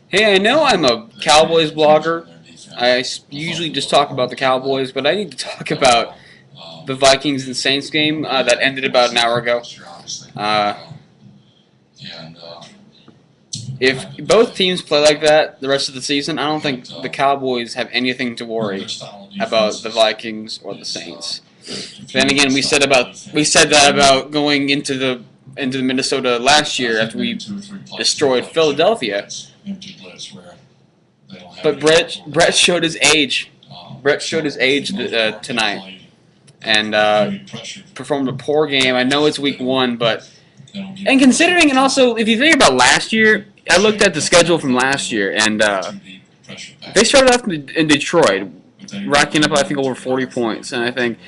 Hey, I know I'm a Cowboys blogger. Usually just talk about the Cowboys, but I need to talk about the Vikings and Saints game that ended about an hour ago. Uh, if both teams play like that the rest of the season, I don't think the Cowboys have anything to worry about the Vikings or the Saints. Then again, we said that about going into the Minnesota last year after we destroyed Philadelphia. But Brett showed his age. Brett showed his age tonight and performed a poor game. I know it's week 1, but considering, and also if you think about last year, I looked at the schedule from last year, and they started off in Detroit, racking up I think over 40 points, and I think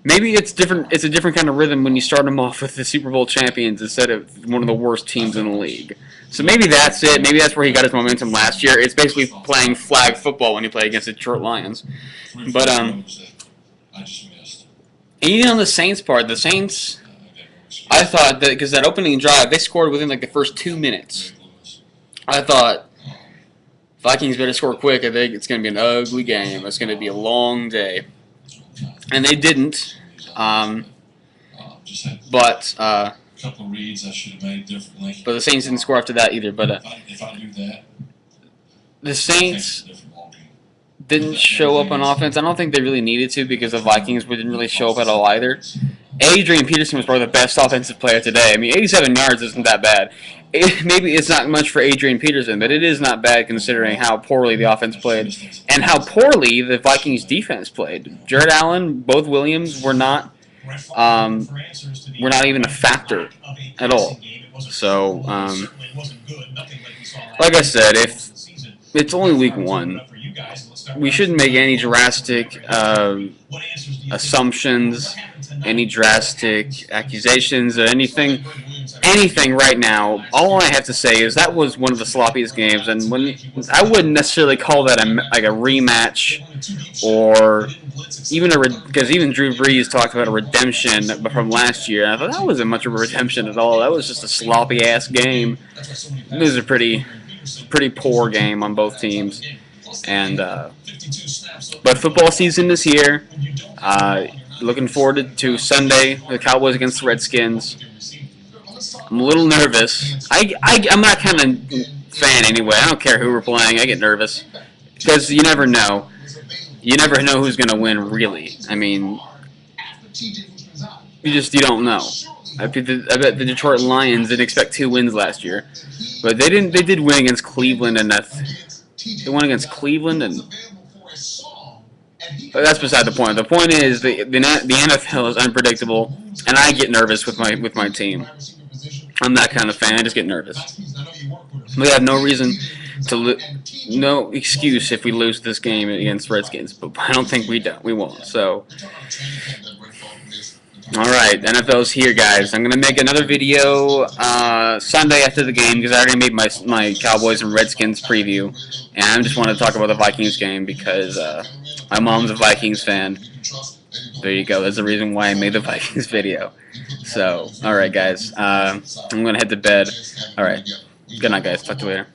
maybe it's different. It's a different kind of rhythm when you start them off with the Super Bowl champions instead of one of the worst teams in the league. So maybe that's it. Maybe that's where he got his momentum last year. It's basically playing flag football when you play against the Detroit Lions. But even on the Saints part, the Saints, I thought that because that opening drive, they scored within like the first 2 minutes. I thought Vikings better score quick. I think it's going to be an ugly game. It's going to be a long day. And they didn't. But couple of reads I should have made differently. But the Saints didn't score after that either. But if I do that, the Saints didn't show up on offense. I don't think they really needed to because the Vikings didn't really show up at all either. Adrian Peterson was probably the best offensive player today. I mean, 87 yards isn't that bad. Maybe it's not much for Adrian Peterson, but it is not bad considering how poorly the offense played and how poorly the Vikings defense played. Jared Allen, both Williams were not even a factor at all. So, like I said, if it's only week 1, we shouldn't make any drastic assumptions, any drastic accusations, or anything right now. All I have to say is that was one of the sloppiest games, and I wouldn't necessarily call that a rematch, or because even Drew Brees talked about a redemption from last year. I thought that wasn't much of a redemption at all. That was just a sloppy ass game. It was a pretty poor game on both teams. And but football season is here. Looking forward to Sunday, the Cowboys against the Redskins. I'm a little nervous. I'm that kind of fan anyway. I don't care who we're playing. I get nervous because you never know. You never know who's going to win, really. I mean, you don't know. I bet the Detroit Lions didn't expect 2 wins last year, but they didn't. They did win against Cleveland, and they won against Cleveland, and but that's beside the point. The point is the NFL is unpredictable, and I get nervous with my team. I'm that kind of fan. I just get nervous. We have no reason to no excuse if we lose this game against Redskins, but I don't think we won't. So, all right, NFL's here, guys. I'm gonna make another video Sunday after the game because I already made my Cowboys and Redskins preview, and I just wanted to talk about the Vikings game because my mom's a Vikings fan. There you go. That's the reason why I made the Vikings video. So, all right, guys. I'm gonna head to bed. All right. Good night, guys. Talk to you later.